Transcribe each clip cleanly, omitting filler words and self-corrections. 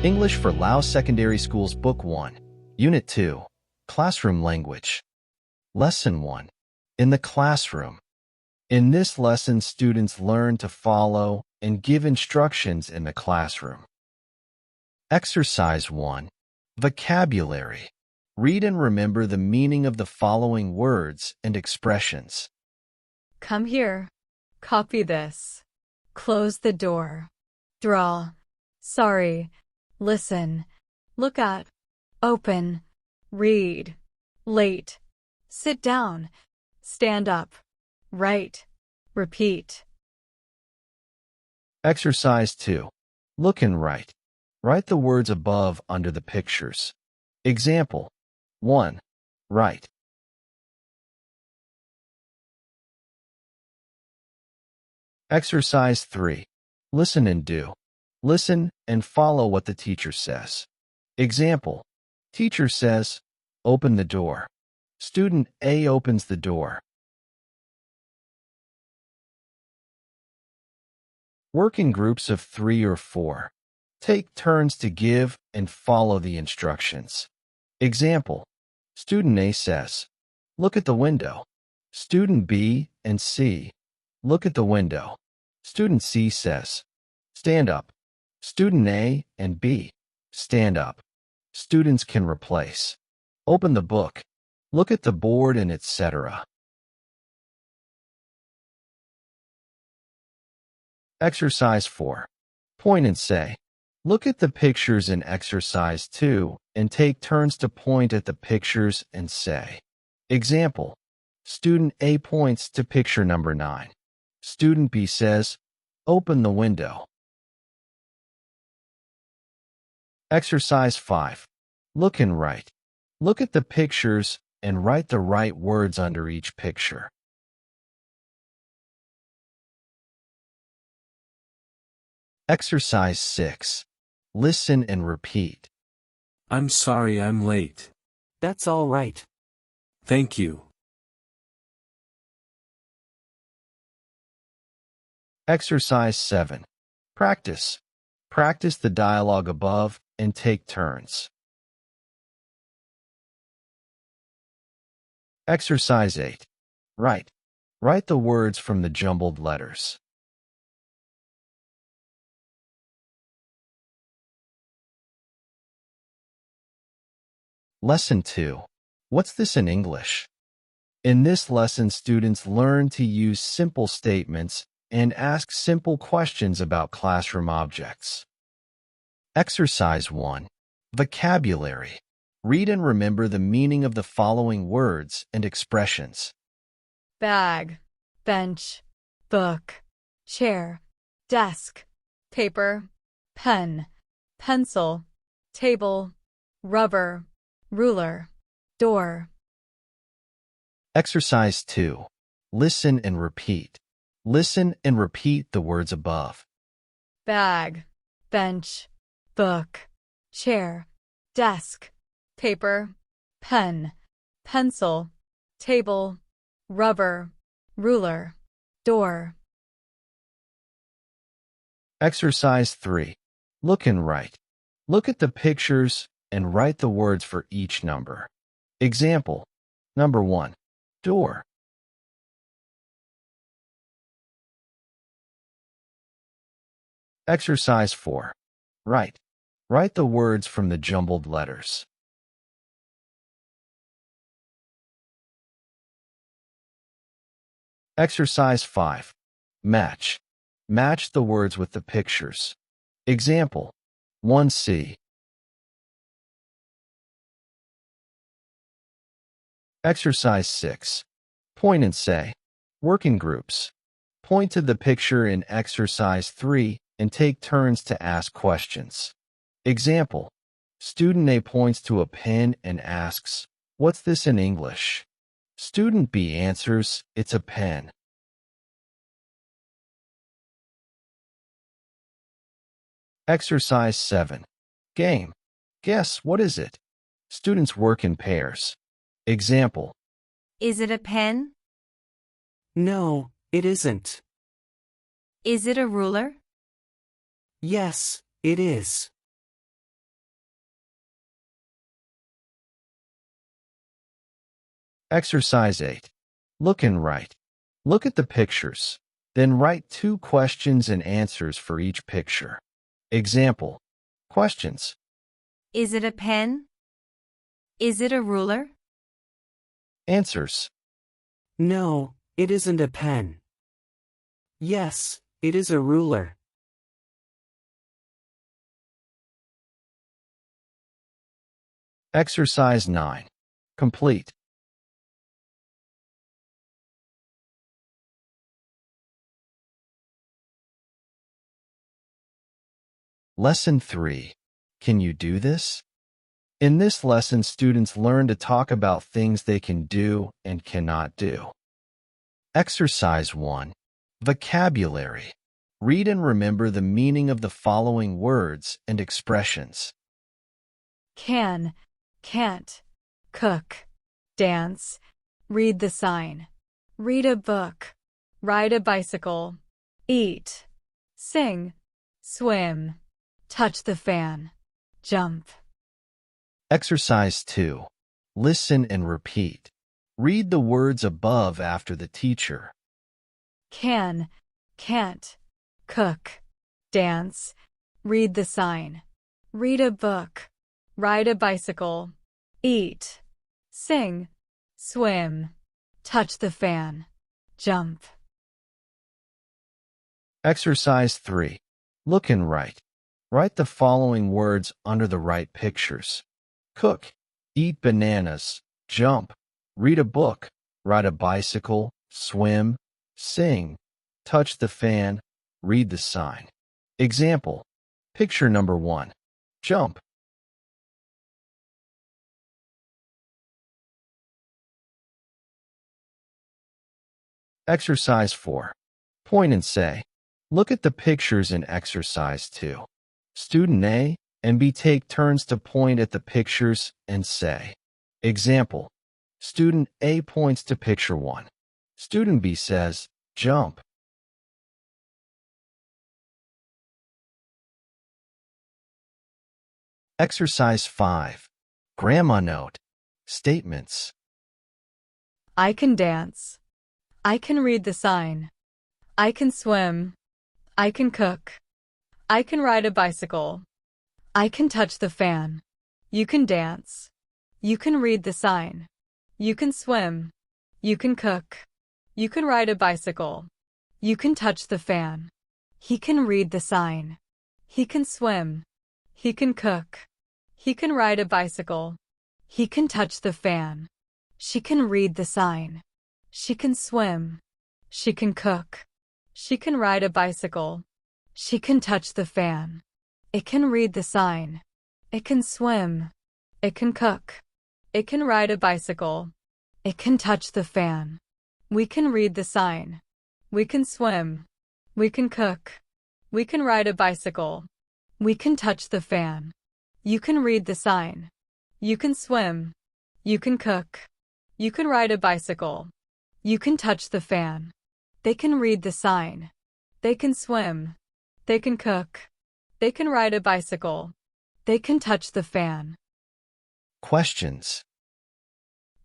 English for Lao Secondary Schools Book 1, Unit 2, Classroom Language. Lesson 1. In the Classroom. In this lesson, students learn to follow and give instructions in the classroom. Exercise 1. Vocabulary. Read and remember the meaning of the following words and expressions. Come here. Copy this. Close the door. Draw. Sorry. Listen. Look at. Open. Read. Late. Sit down. Stand up. Write. Repeat. Exercise 2. Look and write. Write the words above under the pictures. Example 1. Write. Exercise 3. Listen and do. Listen and follow what the teacher says. Example. Teacher says, open the door. Student A opens the door. Work in groups of 3 or 4. Take turns to give and follow the instructions. Example. Student A says, look at the window. Student B and C, look at the window. Student C says, stand up. Student A and B, stand up. Students can replace. Open the book. Look at the board and etc. Exercise 4. Point and say. Look at the pictures in Exercise 2 and take turns to point at the pictures and say. Example. Student A points to picture number 9. Student B says, open the window. Exercise 5. Look and write. Look at the pictures and write the right words under each picture. Exercise 6. Listen and repeat. I'm sorry I'm late. That's all right. Thank you. Exercise 7. Practice. Practice the dialogue above and take turns. Exercise 8. Write. Write the words from the jumbled letters. Lesson 2. What's this in English? In this lesson, students learn to use simple statements and ask simple questions about classroom objects. Exercise 1. Vocabulary. Read and remember the meaning of the following words and expressions. Bag. Bench. Book. Chair. Desk. Paper. Pen. Pencil. Table. Rubber. Ruler. Door. Exercise 2. Listen and repeat. Listen and repeat the words above. Bag. Bench. Book. Chair. Desk. Paper. Pen. Pencil. Table. Rubber. Ruler. Door. Exercise 3. Look and write. Look at the pictures and write the words for each number. Example. Number 1. Door. Exercise 4. Write. Write the words from the jumbled letters. Exercise 5. Match. Match the words with the pictures. Example. 1C. Exercise 6. Point and say. Work in groups. Point to the picture in Exercise 3 and take turns to ask questions. Example. Student A points to a pen and asks, "What's this in English?" Student B answers, "It's a pen." Exercise 7. Game. Guess, what is it? Students work in pairs. Example. Is it a pen? No, it isn't. Is it a ruler? Yes, it is. Exercise 8. Look and write. Look at the pictures. Then write 2 questions and answers for each picture. Example. Questions. Is it a pen? Is it a ruler? Answers. No, it isn't a pen. Yes, it is a ruler. Exercise 9. Complete. Lesson 3. Can you do this? In this lesson, students learn to talk about things they can do and cannot do. Exercise 1. Vocabulary. Read and remember the meaning of the following words and expressions. Can, can't, cook, dance, read the sign, read a book, ride a bicycle, eat, sing, swim, touch the fan, jump. Exercise 2. Listen and repeat. Read the words above after the teacher. Can, can't, cook, dance, read the sign, read a book, ride a bicycle, eat, sing, swim, touch the fan, jump. Exercise 3. Look and write. Write the following words under the right pictures. Cook, eat bananas, jump, read a book, ride a bicycle, swim, sing, touch the fan, read the sign. Example. Picture number 1. Jump. Exercise 4. Point and say. Look at the pictures in Exercise 2. Student A and B take turns to point at the pictures and say. Example. Student A points to picture 1. Student B says, jump. Exercise 5. Grammar note. Statements. I can dance. I can read the sign. I can swim. I can cook. I can ride a bicycle. I can touch the fan. You can dance. You can read the sign. You can swim. You can cook. You can ride a bicycle. You can touch the fan. He can read the sign. He can swim. He can cook. He can ride a bicycle. He can touch the fan. She can read the sign. She can swim. She can cook. She can ride a bicycle. She can touch the fan. It can read the sign. It can swim. It can cook. It can ride a bicycle. It can touch the fan. We can read the sign. We can swim. We can cook. We can ride a bicycle. We can touch the fan. You can read the sign. You can swim. You can cook. You can ride a bicycle. You can touch the fan. They can read the sign. They can swim. They can cook. They can ride a bicycle. They can touch the fan. Questions.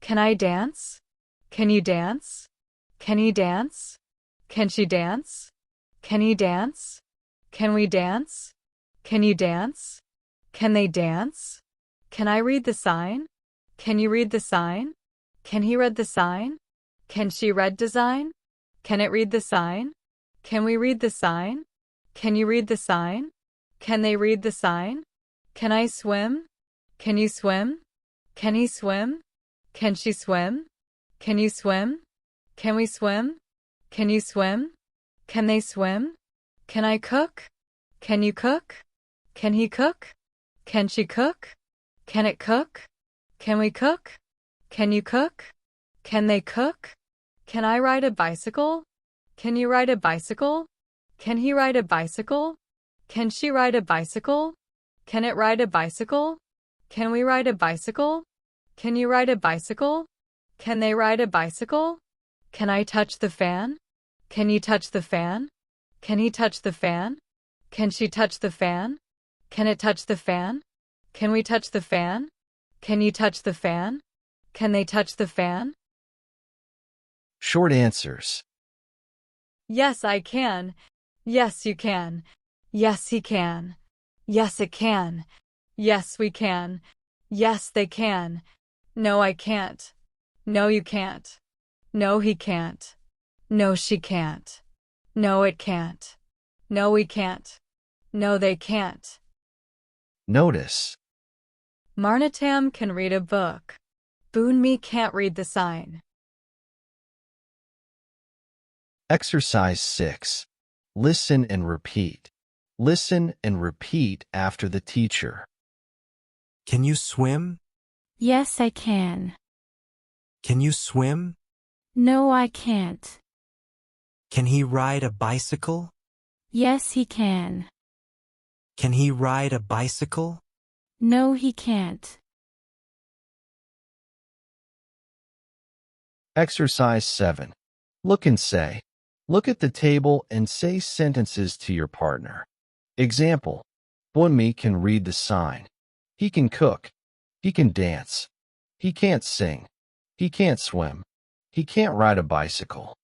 Can I dance? Can you dance? Can he dance? Can she dance? Can he dance? Can we dance? Can you dance? Can they dance? Can I read the sign? Can you read the sign? Can he read the sign? Can she read design? Can it read the sign? Can we read the sign? Can you read the sign? Can they read the sign? Can I swim? Can you swim? Can he swim? Can she swim? Can you swim? Can we swim? Can you swim? Can they swim? Can I cook? Can you cook? Can he cook? Can she cook? Can it cook? Can we cook? Can you cook? Can they cook? Can I ride a bicycle? Can you ride a bicycle? Can he ride a bicycle? Can she ride a bicycle? Can it ride a bicycle? Can we ride a bicycle? Can you ride a bicycle? Can they ride a bicycle? Can I touch the fan? Can you touch the fan? Can he touch the fan? Can she touch the fan? Can it touch the fan? Can we touch the fan? Can you touch the fan? Can they touch the fan? Short answers. Yes, I can. Yes, you can. Yes, he can. Yes, it can. Yes, we can. Yes, they can. No, I can't. No, you can't. No, he can't. No, she can't. No, it can't. No, we can't. No, they can't. Notice. Marnatam can read a book. Boonmi can't read the sign. Exercise 6. Listen and repeat. Listen and repeat after the teacher. Can you swim? Yes, I can. Can you swim? No, I can't. Can he ride a bicycle? Yes, he can. Can he ride a bicycle? No, he can't. Exercise 7. Look and say. Look at the table and say sentences to your partner. Example. Bunmi can read the sign. He can cook. He can dance. He can't sing. He can't swim. He can't ride a bicycle.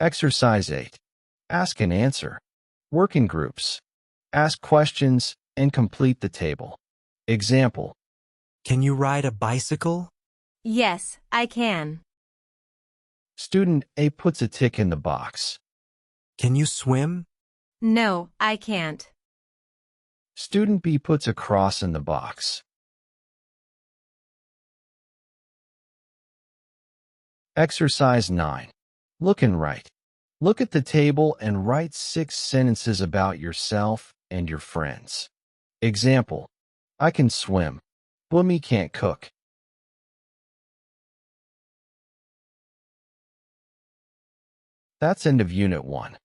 Exercise 8. Ask and answer. Work in groups. Ask questions and complete the table. Example. Can you ride a bicycle? Yes, I can. Student A puts a tick in the box. Can you swim? No, I can't. Student B puts a cross in the box. Exercise 9. Look and write. Look at the table and write 6 sentences about yourself and your friends. Example. I can swim. Bunmi can't cook. That's end of Unit 1.